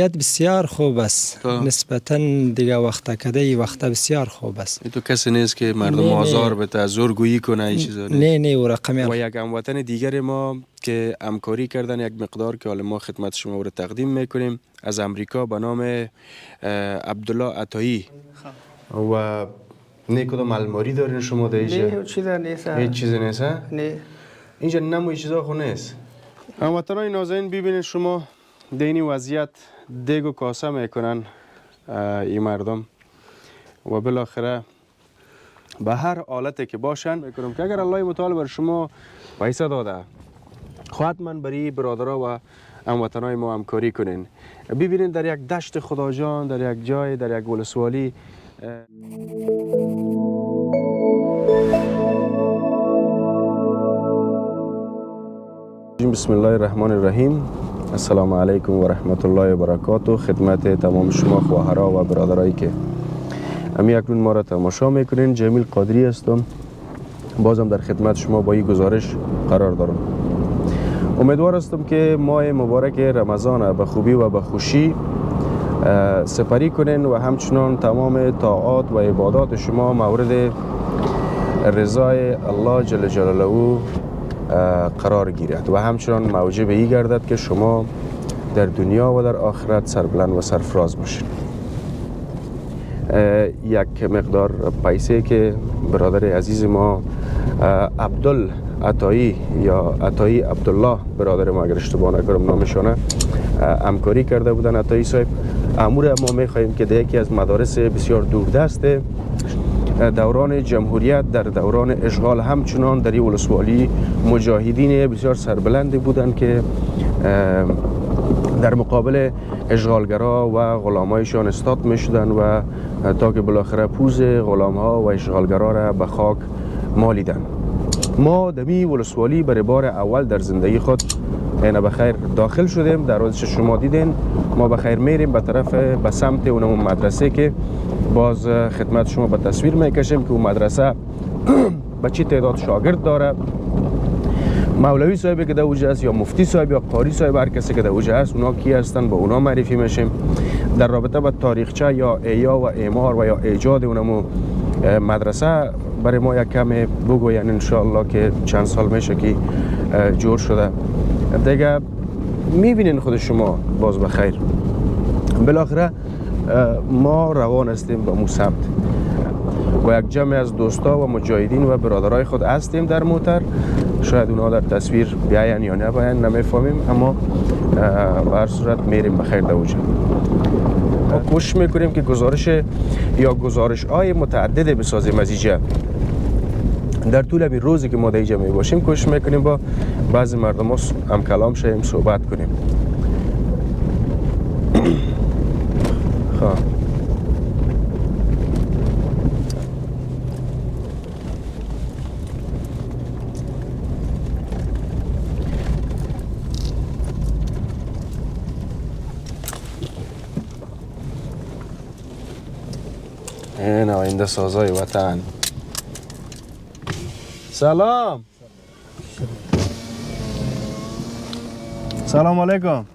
بسیار خوب است. نسبتا دیگه وقت کده ای وقت بسیار خوب است. تو کسی نیست که مردم آزار بده، زورگویی کنه، این چیزا نیست. نه او رقمی. و یک هموطن دیگر ما که همکاری کردن یک مقدار که حالا ما خدمت شما رو تقدیم میکنیم از امریکا به نام عبدالله عطایی. و نه کدام الماری دارین شما در اینجا؟ نه چیزی نیست. هیچ چیزی نیست؟ نه. اینجا نموی چیزا خو نیست. هموطنان نازنین ببینید شما دینی وضعیت دیگ و کاسه میکنن این مردم و بالاخره به هر حالتی که باشن میکنم که اگر الله متعال بر شما پیسه داده حتما برای برادرها و هموطنای ما همکاری کنین. ببینید در یک دشت خداجان، در یک جای، در یک ولسوالی بسم الله الرحمن الرحیم. السلام علیکم و رحمت الله و برکاته. خدمت تمام شما خواهرها و برادرایی که امی اکنون ما را تماشا میکنین، جمیل قادری هستم. بازم در خدمت شما با این گزارش قرار دارم. امیدوار هستم که ماه مبارک رمضان به خوبی و به خوشی سپری کنین و همچنان تمام طاعات و عبادات شما مورد رضای الله جل جلاله قرار گیرد و همچنان موجب ای گردد که شما در دنیا و در آخرت سربلند و سرفراز باشید. یک مقدار پیسه که برادر عزیز ما عبدال عطایی یا عطایی عبدالله برادر ما اگر اشتباه نکنم نامشانه همکاری کرده بودن. عطایی صاحب امور ما میخواهیم که در یکی از مدارس بسیار دوردست دوران جمهوریت، در دوران اشغال همچنان در این ولسوالی مجاهدین بسیار سربلندی بودند که در مقابل اشغالگرا و غلامایشان استاد می شدن و تا که بالاخره پوز غلامها و اشغالگرا را به خاک مالیدن. ما دمی ولسوالی برای بار اول در زندگی خود اینا بخیر داخل شدیم. در روزش شما دیدین ما بخیر میریم به طرف به سمت اون مدرسه که باز خدمت شما به تصویر میکشیم که اون مدرسه به چی تعداد شاگرد داره. مولوی صاحبی که در اوجه است یا مفتی صاحب یا قاری صاحب هر کسی که در اوجه است اونا کی هستن با اونا معرفی میشیم. در رابطه با تاریخچه یا احیا و اعمار و یا ایجاد اونمو مدرسه برای ما یک کم بگوین ان شاء الله که چند سال میشه که جور شده. دیگه میبینین خود شما باز بخیر. بالاخره ما روان هستیم به مو سمت و یک جمع از دوستا و مجاهدین و برادرای خود هستیم در موتر. شاید اونا در تصویر بیاین یا نباین نمیفهمیم، اما به هر صورت میریم بخیر دوجه. ما کوشش میکنیم که گزارش های متعدد بسازیم از اینجا. در طول همین روزی که ما در اینجا میباشیم کوشش میکنیم با بعضی مردم هم کلام شیم، صحبت کنیم. خب این آینده سازای وطن. سلام. سلام علیکم.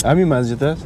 همین مسجد است؟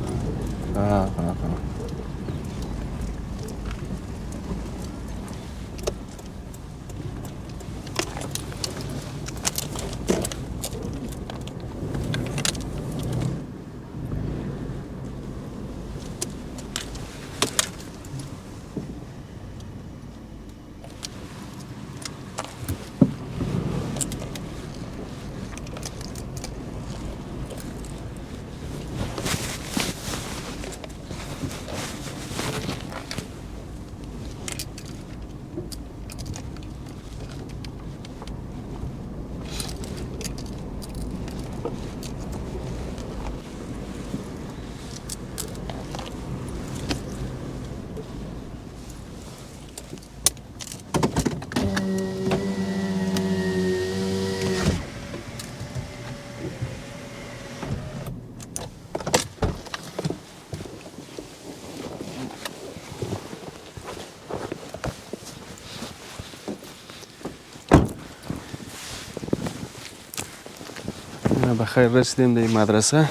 بخیر رسیدیم در این مدرسه.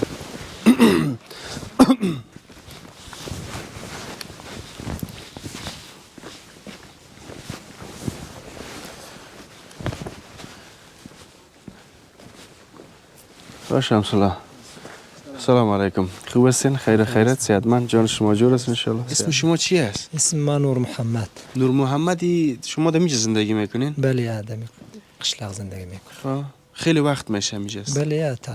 شمس الله. سلام علیکم. خوب هستین؟ خیر خیرت؟ صحتمند؟ جان شما جور است ان شاء الله. اسم شما چی است؟ اسم من نور محمد. نور محمدی. شما در اینجا زندگی میکنین؟ بله آدمی قشلاق زندگی میکنم. خیلی وقت میشه همینجا است؟ بله تا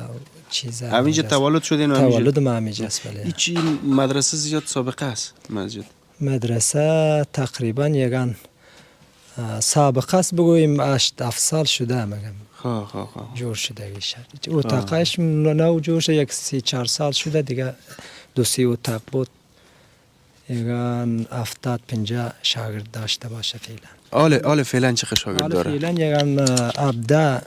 چیزا همینجا تولد شدین و همینجا؟ تولد ما همینجا است. بله. هیچ مدرسه زیاد سابقه است مسجد؟ مدرسه تقریبا یگان سابقه است بگوییم 8 سال شده مگم. جور شده گیشه اتاقش نو جور شده یک 3-4 سال شده دیگه. 2-3 اتاق بود یگان 70-50 شاگرد داشته باشه فعلا. آل فعلا چه شاگرد داره؟ فعلا یگان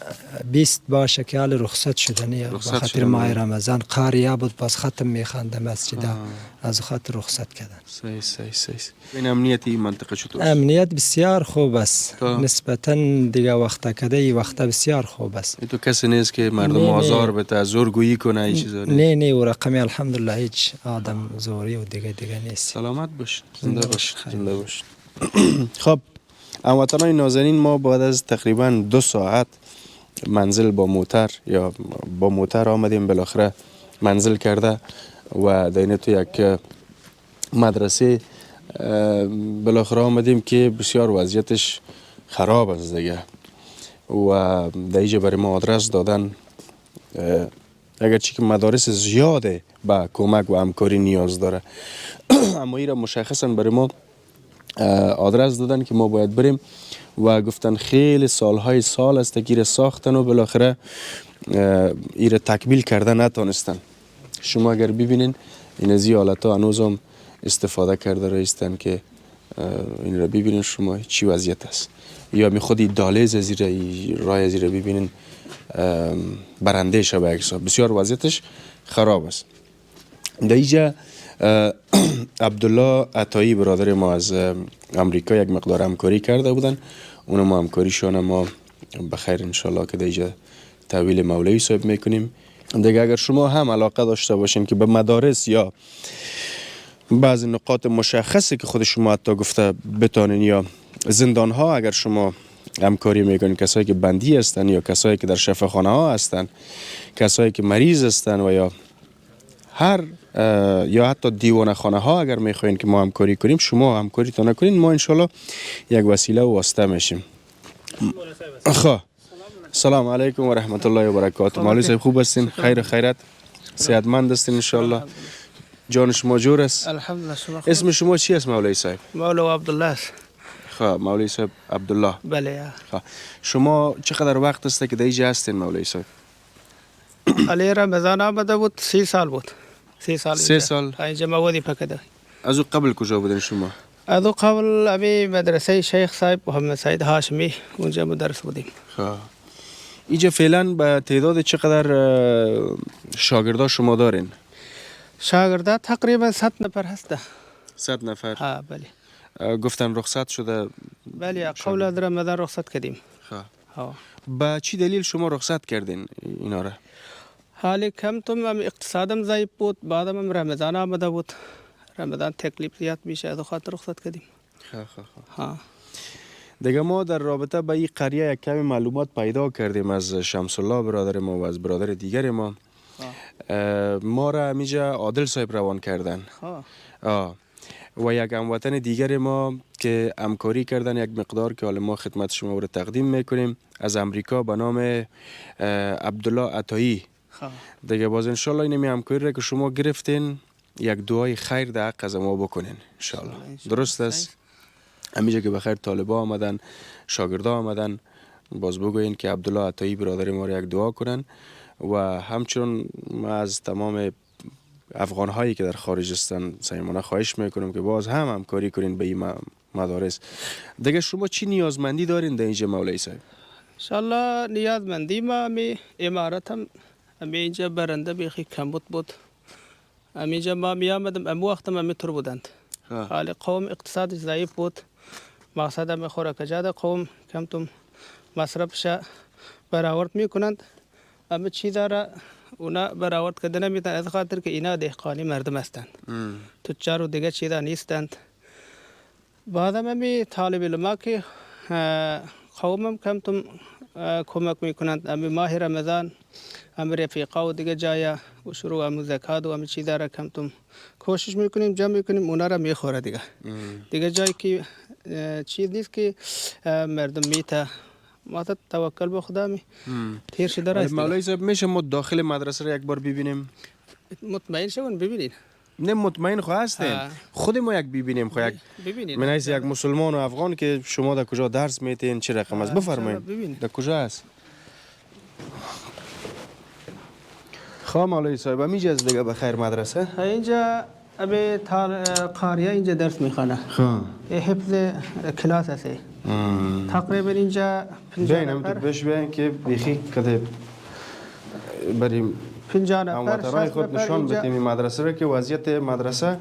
20 باشه که حال رخصت شدنی به خاطر ماه رمضان قاریه بود باز ختم میخوانده مسجد از خاطر رخصت کردن. صحیح. این امنیت این منطقه چطور است؟ امنیت بسیار خوب است نسبتا دیگه وقتا کده ای وقتا بسیار خوب است. تو کسی نیست که مردم آزار بده زورگویی کنه این چیزا نیست؟ نه و رقمی الحمدلله هیچ آدم زوری و دیگه نیست. سلامت باش. زنده باش. خب هموطنان نازنین ما بعد از تقریبا 2 ساعت منزل با موتر آمدیم بالاخره منزل کرده و در تو یک مدرسه بالاخره آمدیم که بسیار وضعیتش خراب است دیگه و در اینجا برای ما آدرس دادن. اگرچه که مدارس زیاده به کمک و همکاری نیاز داره اما این را مشخصا برای ما آدرس دادن که ما باید بریم و گفتن خیلی سالهای سال است که ساختن و بالاخره این تکمیل کرده نتانستن. شما اگر ببینین این از این حالت ها هنوز هم استفاده کرده رایستن که این را ببینین شما چی وضعیت است یا می خودی دالیز از رای از را ببینین برنده شبه اکسا بسیار وضعیتش خراب است. در اینجا عبدالله عطایی برادر ما از امریکا یک مقدار همکاری کرده بودن اونم همکاریشان ما بخیر انشالله که در اینجا تحویل مولوی صاحب میکنیم. دیگه اگر شما هم علاقه داشته باشین که به مدارس یا بعضی نقاط مشخصی که خود شما حتی گفته بتانین یا زندان ها اگر شما همکاری میکنین کسایی که بندی هستن یا کسایی که در شفاخانه ها هستن کسایی که مریض هستن و یا حتی دیوانه خانه ها اگر میخواین که ما همکاری کنیم شما همکاری تا نکنین ما انشالله یک وسیله و واسطه میشیم. سلام علیکم و رحمت الله و برکاته. مولوی صاحب خوب هستین؟ خیر خیرت؟ صحتمند هستین انشالله؟ جان شما جور است؟ الحمدلله. اسم شما چی است مولوی صاحب؟ مولوی عبدالله است. مولوی صاحب عبدالله. بله. شما چقدر وقت است که در اینجا هستین مولوی صاحب؟ علی رمضان آمده بود 3 سال بود. 3 سال اینجا موادی پکده. از او قبل کجا بودین شما؟ از او قبل امی مدرسه شیخ صاحب محمد سعید هاشمی اونجا مدرس بودیم. اینجا فعلا به تعداد چقدر شاگردا شما دارین؟ شاگردا تقریبا 100 نفر هسته. 100 نفر؟ بله. گفتن رخصت شده؟ بله قبل از رمضان رخصت کردیم. با چی دلیل شما رخصت کردین اینا را؟ حالی کم تم اقتصادم ضعیف بود بعدم رمضان آمده بود رمضان تکلیف زیاد میشه از خاطر رخصت کردیم. دیگه ما در رابطه با این قریه یک کمی معلومات پیدا کردیم از شمس الله برادر ما و از برادر دیگر ما. ما را همیجا عادل صاحب روان کردن و یک هموطن دیگر ما که همکاری کردن یک مقدار که حالا ما خدمت شما رو تقدیم میکنیم از امریکا به نام عبدالله عطایی. دیگه باز انشالله اینمی همکاری را که شما گرفتین یک دعای خیر در حق از ما بکنین انشالله. درست است؟ همیشه که بخیر طالبا آمدن شاگردا آمدن باز بگوین که عبدالله عطایی برادر ما را یک دعا کنن و همچنین ما از تمام افغان هایی که در خارج هستن صمیمانه خواهش میکنم که باز هم همکاری کنین به این مدارس. دیگه شما چی نیازمندی دارین در اینجا مولوی صاحب؟ انشالله نیازمندی ما امارت هم اینجا برنده بیخی کم بود. اینجا ما می آمدم امو وقت ما میتر بودند. حال قوم اقتصادش ضعیف بود. مقصد هم خوراک جاد قوم کم تم مصرفش برآورد میکنند اما چیزا را اونا برآورد کردن نمیتونن از خاطر که اینا دهقانی مردم هستند تجار و دیگه چیزا نیستند. بعدم امی طالب علما که قومم کمتم کمک میکنند. امی ماه رمضان امی رفیقا و دیگه جایا و شروع امی زکات و امی چیزا را کمتم کوشش میکنیم جمع میکنیم اونا را میخوره دیگه جایی که چیز نیست که مردم میته ما توکل به خدا می تیر شده را. مولوی صاحب میشه ما داخل مدرسه را یک بار ببینیم؟ مطمئن شون ببینید. نه مطمئن خو هستیم خود ما یک ببینیم خو یک ببینید من یک مسلمان و افغان که شما در کجا درس میتین چه رقم است بفرمایید در کجا است؟ خواه مولوی صاحب میجه از دیگه بخیر مدرسه اینجا ابی قاریه اینجا درس میخوانه حفظ کلاس است تقریبا اینجا 50 نفر بهش بیاین که بیخی کده بریم 50 نفر هموطنهای خود نشان بدیم این مدرسه را که وضعیت مدرسه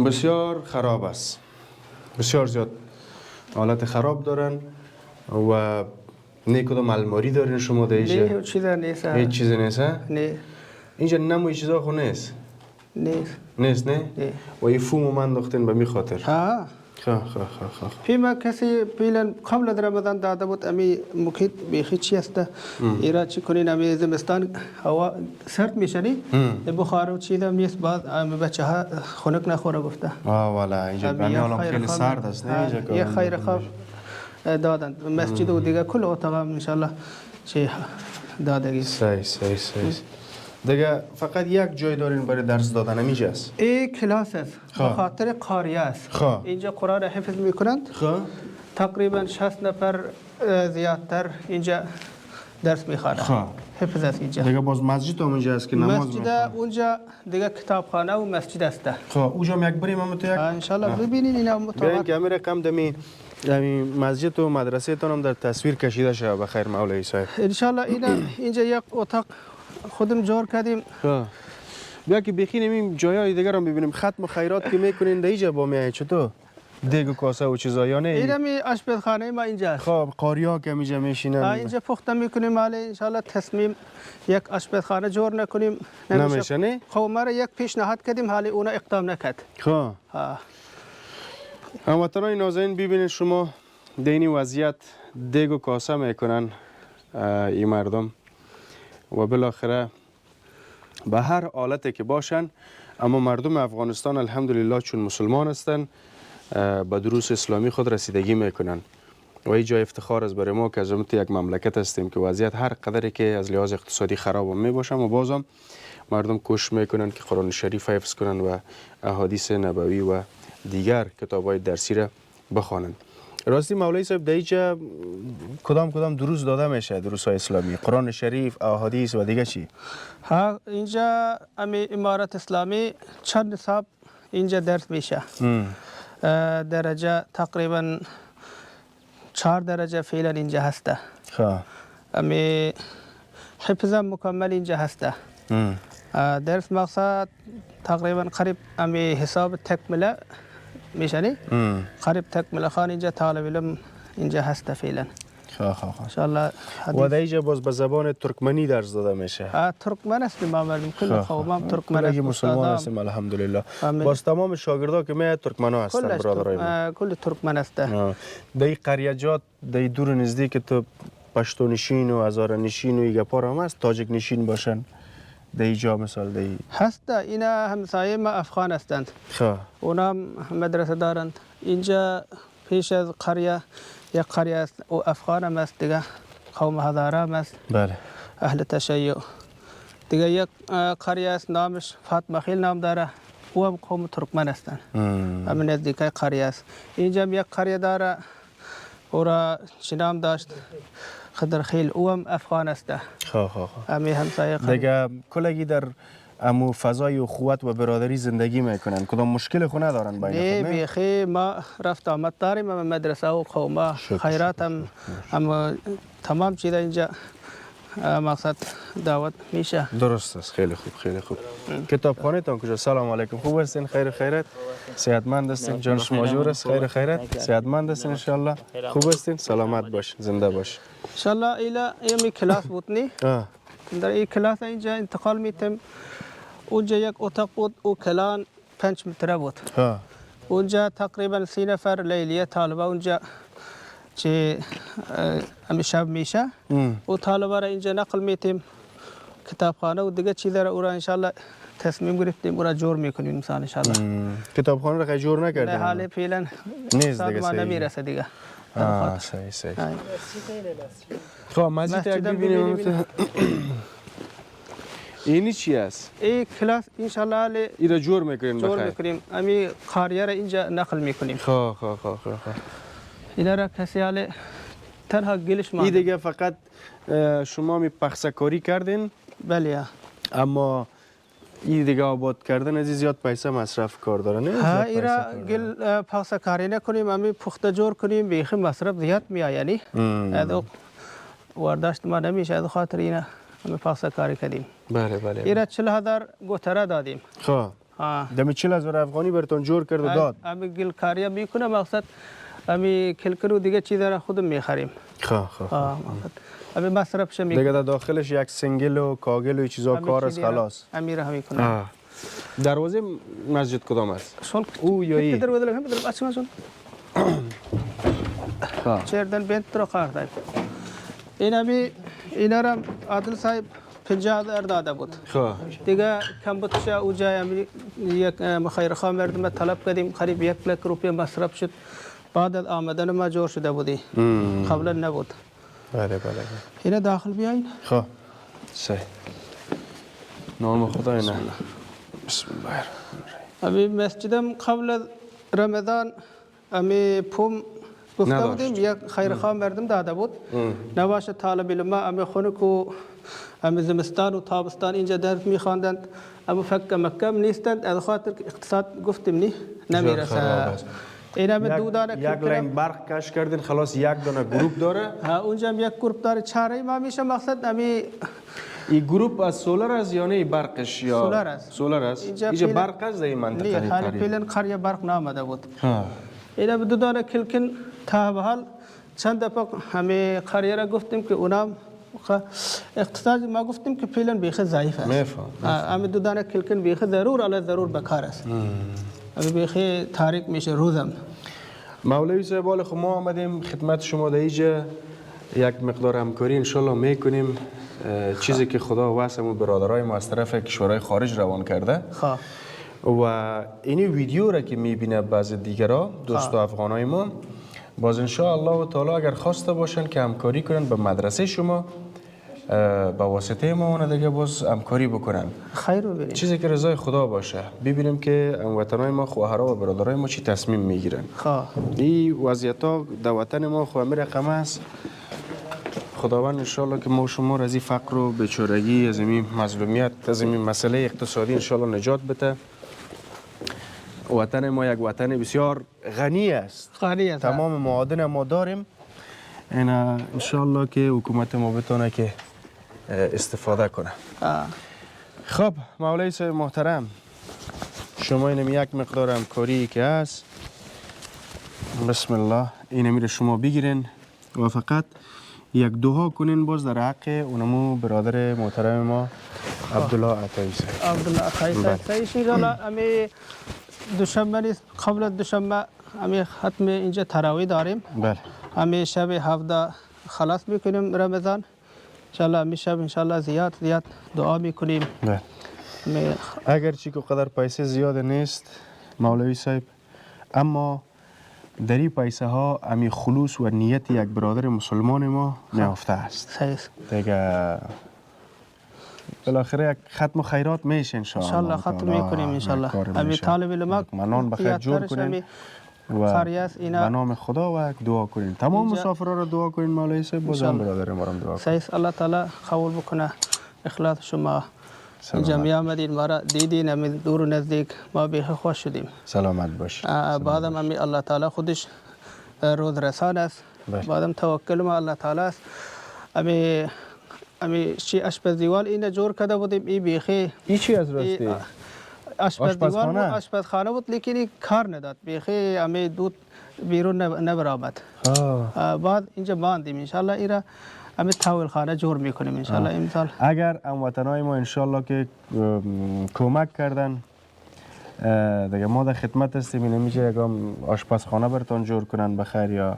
بسیار خراب است بسیار زیاد حالت خراب دارن و نه کدام الماری دارین شما در اینجا؟ نه هیچ چیزی نیست؟ نه اینجا نموی چیزا خو نیست؟ نیست نه؟ و این فومو من داختین به می خاطر؟ خواه پیما کسی پیلن قبل در رمضان داده بود امی مکید بیخی چی است ایرا چی کنین امی زمستان هوا سرد میشنی بخار و چیزا نیست بعد امی بچه ها خنک نخوره گفته والا اینجا بمی حالا خیلی سرد است نه یه خیر خواب دادن مسجد و دیگه کل اتاق انشالله چی دادگی صحیح دیگه فقط یک جای دارین برای درس دادن همیشه است این کلاس است به خاطر قاریه است اینجا قرآن حفظ میکنند تقریبا 60 نفر زیادتر اینجا درس میخوانند حفظ است اینجا دیگه باز مسجد هم اینجا است که نماز مسجد اونجا دیگه کتابخانه و مسجد است اونجا هم یک بریم هم تو یک انشالله ببینین اینا مطابق که امیر رقم دمی مسجد و مدرسه تان هم در تصویر کشیده شده بخیر مولوی صاحب انشالله اینجا یک اتاق خودم جور کردیم بیا که بخینیم این جایای دیگر هم ببینیم ختم خیرات که میکنین در اینجا با میای چطور دیگ و کاسه و چیزا یا نه اینم آشپزخانه ما اینجا خب قاریا که اینجا میشینن اینجا پخته میکنیم حالا ان شاء الله تصمیم یک آشپزخانه جور نکنیم نمیشه نه خب ما را یک پیشنهاد کردیم حالا اونا اقدام نکرد خب هموطنان نازنین ببینید شما دینی وضعیت دیگ و کاسه میکنن این مردم و بالاخره به هر حالتی که باشن اما مردم افغانستان الحمدلله چون مسلمان هستند به دروس اسلامی خود رسیدگی میکنن و این جای افتخار است برای ما که از یک مملکت هستیم که وضعیت هر قدری که از لحاظ اقتصادی خراب هم میباشم و بازم مردم کوشش میکنن که قرآن شریف حفظ کنن و احادیث نبوی و دیگر کتاب‌های درسی را بخوانند. راستی مولوی صاحب در اینجا کدام دروس داده میشه دروس‌های اسلامی قرآن شریف احادیث و دیگه چی؟ اینجا امی امارت اسلامی چند نصاب اینجا درس میشه درجه تقریبا 4 درجه فعلا اینجا هسته امی حفظ مکمل اینجا هسته درس مقصد تقریبا قریب امی حساب تکمله میشنی قریب تکمله خان اینجا طالب علم اینجا هسته فعلا انشاءالله و در اینجا باز به زبان ترکمنی درس داده میشه ترکمن هستیم ما مردم کل قومم ترکمن هستیم مسلمان هستیم الحمدلله باز تمام شاگردا که میاد ترکمنا هستن برادرای ما کل ترکمن هسته در این قریجات در دور نزدیک تو پشتو نشین و هزاره نشین و ایگه پار هم هست تاجک نشین باشن در اینجا مثال در هسته اینا همسایه ما افغان هستند اونا مدرسه دارند اینجا پیش از قریه یک قریه است او افغان هم است دیگه قوم هزاره هم است بله اهل تشیع دیگه یک قریه است نامش فاطمه خیل نام داره او هم قوم ترکمن هستند همین نزدیکای قریه است اینجا یک قریه داره او را چی نام داشت خضر خیل او هم افغان است امی همسایه دیگه کلگی در امو فضای اخوت و برادری زندگی میکنن کدام مشکل خو ندارن بین خود نه بیخی ما رفت آمد داریم اما مدرسه و قوما خیرات هم اما تمام چیز اینجا مقصد دعوت میشه درست است خیلی خوب کتابخانه تان کجا سلام علیکم خوب هستین خیرت صحتمند هستین جان شما جور است خیرت صحتمند هستین ان شاء الله خوب هستین سلامت باش زنده باش ان شاء الله ایلا یمی کلاس بود نی در این کلاس اینجا انتقال میتیم. اونجا یک اتاق بود، او کلان 5 متره بود. اونجا تقریبا 30 نفر لیلیه طالبه اونجا چه امی شب میشه. او طالبه را اینجا نقل میتیم کتابخانه و دیگه چیز را او را انشالله تصمیم گرفتیم او را جور میکنیم مثلا انشالله. کتابخانه را خیلی جور نکردیم؟ نه حالی فعلا نیست دیگه. ما نمیرسه دیگه. صحیح. خب مسجد یک ببینیم. اینی چی است؟ این کلاس انشالله این را جور میکنیم بخیر؟ جور میکنیم. امی قاریه را اینجا نقل میکنیم. خب اینا را کسی حالی تنها گلش ما. این دیگه فقط شما می پخسکاری کردین؟ بله. اما این دیگه آباد کردن از زیاد پیسه مصرف کار داره نه؟ ها ایرا گل پخسکاری نکنیم، امی پخته جور کنیم بیخی مصرف زیاد میاد یعنی. ادو وارداشت ما نمیشه ادو خاطر اینا امی پخسکاری کردیم. بله. ایرا 40,000 گوتره دادیم. خب. دمی 40,000 افغانی براتون جور کرد و داد. امی گل کاری میکنه مقصد امی کلکرو دیگه چیز را خودم میخریم. خب. امی مصرفش میکنه. دیگه در داخلش یک سنگل و کاغل و چیزا کار است خلاص. امی را میکنه. دروازه مسجد کدام است؟ او یا ای؟ دروازه لگم بدر بچه مسون. چردن بنت رو خارد. اینا را عادل صاحب 50,000 داده بود. خب. دیگه کم بودش او جای امی یک خیرخواه مردم طلب کردیم قریب 1 لک روپیه مصرف شد. بعد از آمدن ما جور شده بودی. قبلا نبود. بله. اینا داخل بیاین. خب. صحیح. نام خدا اینا. بسم الله. امی مسجدم قبل رمضان امی پوم گفته بودیم یک خیرخواه مردم داده بود. نباشه طالب علم امی خونکو امی زمستان و تابستان اینجا درس میخواندند. اما فکر مکم نیستند از خاطر اقتصاد گفتیم نی نمیرسه. اینا به دو دانه یک لاین برق کش کردین خلاص یک دانه گروپ داره. اونجا هم یک گروپ داره چاره ما میشه مقصد امی این گروپ از سولار است یا نه برقش یا سولار است. اینجا برق است در این منطقه. نه حالی فعلا قریه برق نامده بود. اینا به دو دانه کلکن تا به حال چند دفعه همه قریه را گفتیم که اونام اقتصاد ما گفتیم که فعلا بیخ ضعیف است. میفهم. اما دو دانه کلکن بیخ ضرور بکار است. اما بیخ تاریک میشه روزم. مولوی صاحب خب ما آمدیم خدمت شما در اینجا یک مقدار همکاری انشالله میکنیم. چیزی که خدا واسمون برادرای ما از طرف کشورهای خارج روان کرده. و اینی ویدیو را که میبینه بعضی دیگرها دوست و افغانای ما باز انشاءالله و تعالی اگر خواسته باشن که همکاری کنن به مدرسه شما با واسطه ما اون دیگه باز همکاری بکنن. خیر ببینیم. چیزی که رضای خدا باشه. ببینیم که وطنای ما خواهرها و برادرای ما چی تصمیم میگیرن. این وضعیت‌ها در وطن ما خو همین رقم است. خداوند انشالله که ما شما را از این فقر و بیچارگی از این مظلومیت از این مسئله اقتصادی انشالله نجات بده. وطن ما یک وطن بسیار غنی است. تمام معادن ما داریم. اینا انشالله که حکومت ما بتونه که استفاده کنه. خب مولوی صاحب محترم شما اینم یک مقدار همکاری که هست بسم الله اینم رو شما بگیرین و فقط یک دعا کنین باز در حق اونمو برادر محترم ما عبدالله عطایی صاحب. عبدالله عطایی صاحب انشالله امی دوشنبه نیست قبل دوشنبه امی ختم اینجا تراویح داریم. بله. امی شب 17 خلاص میکنیم رمضان. انشالله امی شب انشالله زیاد دعا میکنیم. بله. اگر چی که قدر پیسه زیاد نیست مولوی صاحب اما در این پیسه ها امی خلوص و نیت یک برادر مسلمان ما نهفته است. دیگه بالاخره یک ختم خیرات میشه انشاءالله. ختم میکنیم انشاءالله. امی طالب علم منان بخیر جور کنیم و به نام خدا و دعا کنیم. تمام مسافرها را دعا کنیم مولوی صاحب بازم برادر ما را دعا کنیم. الله تعالی قبول بکنه اخلاص شما. جمعی آمدید ما را دیدین امی دور و نزدیک ما بیخ خوش شدیم. سلامت باش. بعدم امی الله تعالی خودش روز رسان است. بعدم توکل ما الله تعالی است. امی چی اشپزیوال اینه جور کرده بودیم ای بیخی ای چی از راستی؟ آشپزخانه بود لیکن کار نداد بیخی همه دود بیرون نبرآمد بعد اینجا باندیم انشالله ایرا همه تاول خانه جور میکنیم انشالله امسال. اگر هموطنای ما انشالله که کمک کردن دیگه ما در خدمت هستیم. این میشه یکم آشپزخانه براتون جور کنن بخیر یا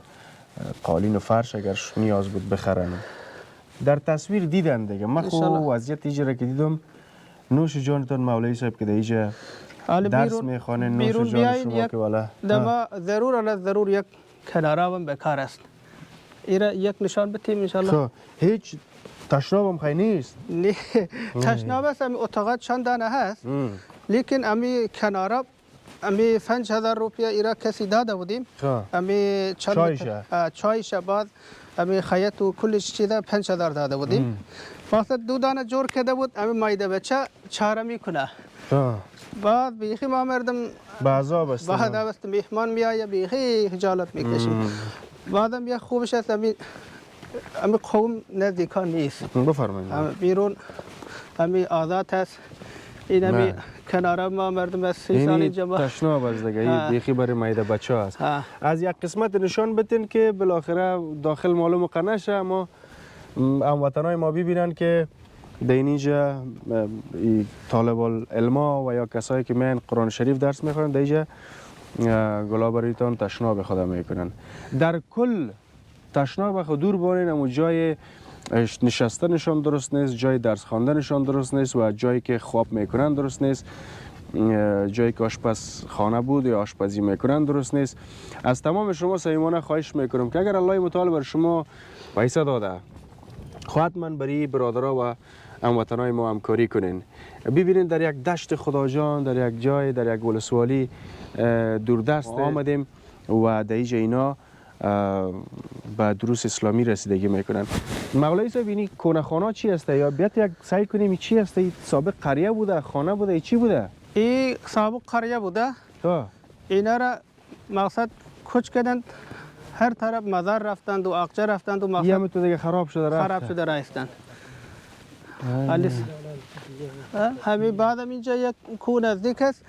قالین و فرش اگر نیاز بود بخرن. در تصویر دیدن دیگه من خو وضعیت ایجا که دیدم نوش جانتون مولوی صاحب که دیجا درس میخوانه نوش جان شما که والا دما ضرور علی ضرور یک کناراون بکار است ایرا یک نشان بتیم انشالله. هیچ تشناب هم خیلی نیست. تشناب است امی اتاقات چند دانه هست لیکن امی کنارا امی 5000 روپیه ایرا کسی داده بودیم امی چایش بعد امی خیاط و کلش چیزا 5000 داده بودیم واسه دو دانه جور کرده بود امی مایده بچه چاره میکنه بعد بیخی ما مردم بعضا بست میهمان میایه بیخی خجالت میکشیم بعدم یک خوبش است امی قوم نزدیکان نیست بفرمایید بیرون امی آزاد هست این امی کناره ما مردم از 3 سال اینجا تشناب از دیگه بیخی برای مایده بچه هست. از یک قسمت نشان بتین که بالاخره داخل معلوم قناه شه اما هموطنای ما ببینن که در اینجا طالب العلم و یا کسایی که میان قرآن شریف درس میخونن در اینجا گلابریتان تشناب خود میکنن. در کل تشناب خود دور بانین اما جای نشستنشان درست نیست، جای درس خواندنشان درست نیست و جایی که خواب میکنن درست نیست، جایی که آشپز خانه بود یا آشپزی میکنن درست نیست. از تمام شما صمیمانه خواهش میکنم که اگر الله متعال بر شما پیسه داده حتما برای برادرها و هموطنای ما همکاری کنین. ببینید در یک دشت خداجان، در یک جای، در یک ولسوالی دوردست آمدیم و در اینجا اینا به دروس اسلامی رسیدگی میکنن. مولوی صاحب اینی کنه خانه چی هسته یا بیات یک سعی کنیم چی هسته؟ سابق قریه بوده، خانه بوده، چی بوده؟ این سابق قریه بوده. اینا را مقصد کوچ کردند، هر طرف مزار رفتند و آقچه رفتند و مقصد یه تو دیگه خراب شده رفتند. همین بعدم اینجا یک کو نزدیک است،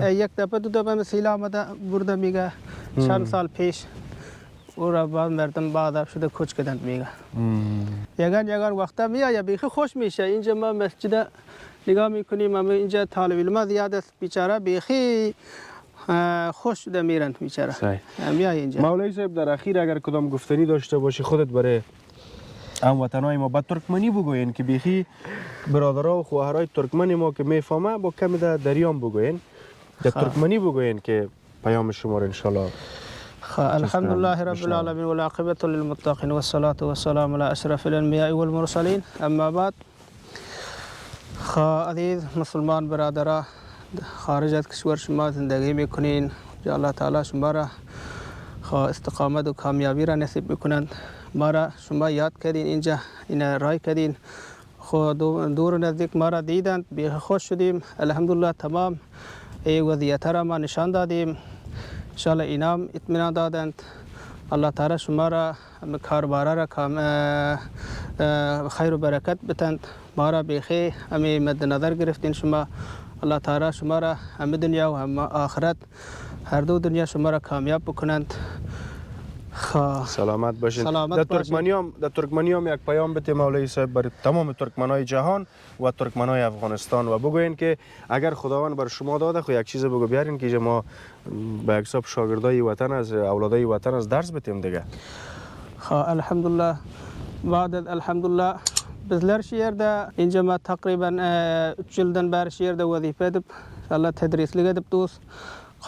یک دفعه دو دفعه مسیل آمده برده میگه چند سال پیش او را بعد مردم بعد شده کوچ کردند میگه یگان وقتا میآید بیخی خوش میشه. اینجا ما مسجد نگاه میکنیم اما اینجا طالب علم زیاد است بیچاره بیخی خوش شده میرند بیچاره میآید اینجا. مولوی صاحب در اخیر اگر کدام گفتنی داشته باشی خودت برای هموطنای ما با ترکمنی بگوین که بیخی برادرها و خواهرای ترکمن ما که میفهمه با کمی در دریام بگوین در ترکمنی بگوین که پیام شما را انشالله. الحمدلله رب العالمین والعاقبة للمتقین والصلاة والسلام علی اشرف الانبیاء والمرسلین. اما بعد عزیز مسلمان برادرها خارج از کشور شما زندگی میکنین، الله تعالی شما را استقامت و کامیابی را نصیب میکنند. ما را شما یاد کردین اینجا این رای کردین خود دور و نزدیک ما را دیدند بیخ خوش شدیم. الحمدلله تمام این وضعیت را ما نشان دادیم انشاءالله انعام اطمینان دادند. الله تعالی شما را کاربارا را خیر و برکت بتند. ما را بیخی همی مد نظر گرفتین شما. الله تعالی شما را همه دنیا و هم آخرت هر دو دنیا شما را کامیاب بکنند. سلامت باشین. در ترکمنی هم یک پیام بده مولوی صاحب برای تمام ترکمنای جهان و ترکمنای افغانستان و بگوین که اگر خداوند بر شما داده خو یک چیز بگو بیارین که ما به حساب شاگردای وطن از اولادای وطن از درس بتیم دیگه. الحمدلله بعد الحمدلله bizler şehirde ince takriben yıldan beri şehirde vazife edip Allah tedrislik edip dost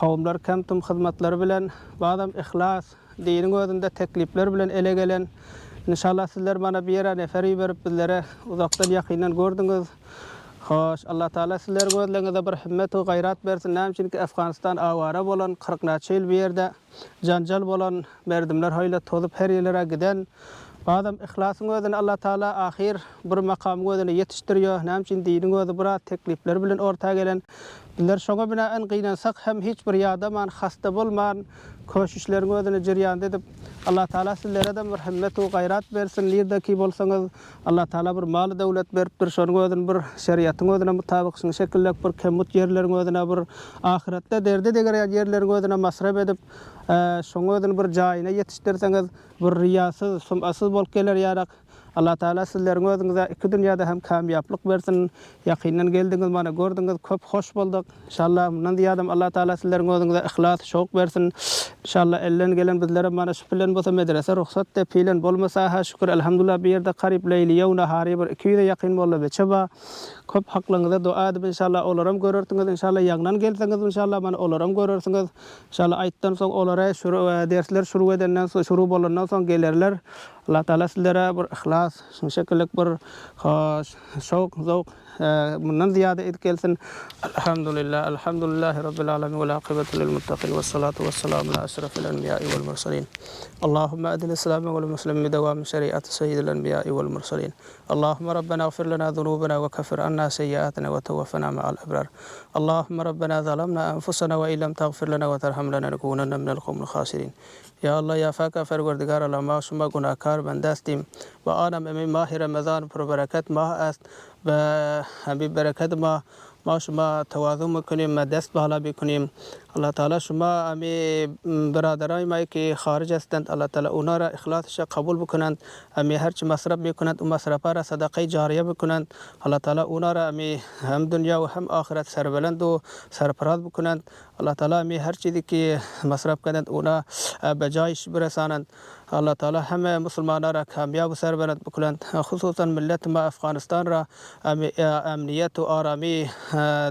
kavimler kemtum hizmetleri bilen badam ihlas dinin özünde teklifler bilen ele gelen inşallah sizler bana bir yere neferi verip bizlere uzaktan yakinen gördünüz. Hoş Allah Teala sizler gözlerinize bir himmet ve gayret versin. Nem için ki Afganistan avara bolan 40 neçe yıl bir yerde janjal bolan merdimler hayla tozup her yerlere giden badam ihlasın özüne Allah Teala ahir bir makam özüne yetiştiriyor. Nem için dinin özü bura teklifler bilen ortaya gelen دلر شما بنا انقینا سق هم هیچ بر یاده من خسته بول من کوششلرین ودن جریان ده الله تعالی سلره ده مرحمت و غیرت برسن لیر ده کی بول سنگ الله تعالی بر مال دولت بر شون ودن بر شریعت ودن مطابق سن شکل بر کمت yerlerin ودن بر ahirette derdi de yerlerin ودن masraf edip şoň ودن bir jaýyna yetişdirseňiz bir riyasız sumasız bolup geler ýarak Allah Taala sizleriň özüňize iki dünýäde hem kamyaplyk bersin. Ýakyndan geldiňiz, mana gördüňiz, köp hoş boldyk. İnşallah mundan diýadym Allah Taala sizleriň özüňize ihlas, şowk bersin. İnşallah elden gelen bizlere mana şu bilen bolsa medrese ruhsat de filan bolmasa ha şükür elhamdülillah bir ýerde garyp leýli ýewna hary bir 200 ýakyn bolla beçeba. Köp haklaňyza dua edip inşallah olaram görürtüňiz. İnşallah ýagnan gelseňiz inşallah mana olaram görürsiňiz. İnşallah aýtdan soň olara dersler şuru edenden soň şuru bolandan soň gelerler. Allah Taala sizlere bir ihlas, şu şekillik bir şowk, zowk mundan ziyade etkelsin. Elhamdülillah, elhamdülillahi rabbil alamin ve aqibatu lil muttaqin ve salatu vesselamu ala asrafil enbiya'i vel mursalin. Allahumme adil islami vel muslimin bi dawam şeriatı seyyidil enbiya'i vel mursalin. Allahumme rabbena ighfir lana zunubana ve kaffir anna sayyi'atina ve tawaffana ma'al abrar. Allahumme rabbena zalamna anfusana ve illam taghfir lana ve terhamna lanakunanna minel qawmil khasirin. Ya Allah ya Faka Ferverdigar Allah ma şuma günahkar bendestim ve anam emi mahi Ramazan پر bereket mah است و همین bereket ما شما تواضع میکنیم ما دست بالا بکنیم الله تعالی شما امی برادرای ما که خارج هستند الله تعالی اونا را اخلاصش قبول بکنند امی هر چی مصرف میکنند اون مصرف را صدقه جاریه بکنند الله تعالی اونا را امی هم دنیا و هم آخرت سربلند و سرفراز بکنند الله تعالی امی هر چیزی که مصرف کردند اونا به جایش برسانند الله تعالی همه مسلمانان را کامیاب و سربلند بکنند خصوصا ملت ما افغانستان را امنیت و آرامی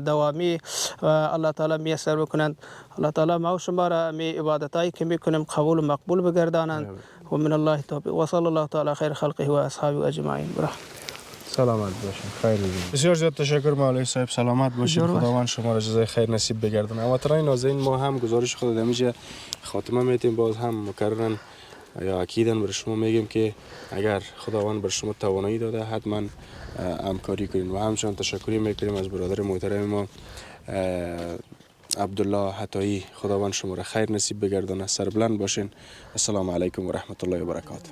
دوامی الله تعالی میسر بکنند الله تعالی ما و شما را می عبادتایی که میکنیم قبول و مقبول بگردانند و من الله توفیق و صلی الله تعالی خیر خلقه و اصحابه اجمعین سلامت باشین. خیر باشین. بسیار زیاد تشکر مولوی صاحب. سلامت باشین. خداوند شما را جزای خیر نصیب بگردونه. هموطنان نازنین ما هم گزارش خود دمیجه خاتمه میتیم باز هم مکررن یا اکیدن بر شما میگیم که اگر خداوند بر شما توانایی داده حتما همکاری کنین و همچنان تشکری میکنیم از برادر محترم ما عبدالله حتایی. خداوند شما را خیر نصیب بگردونه. سربلند باشین. السلام علیکم و رحمت الله و برکاته.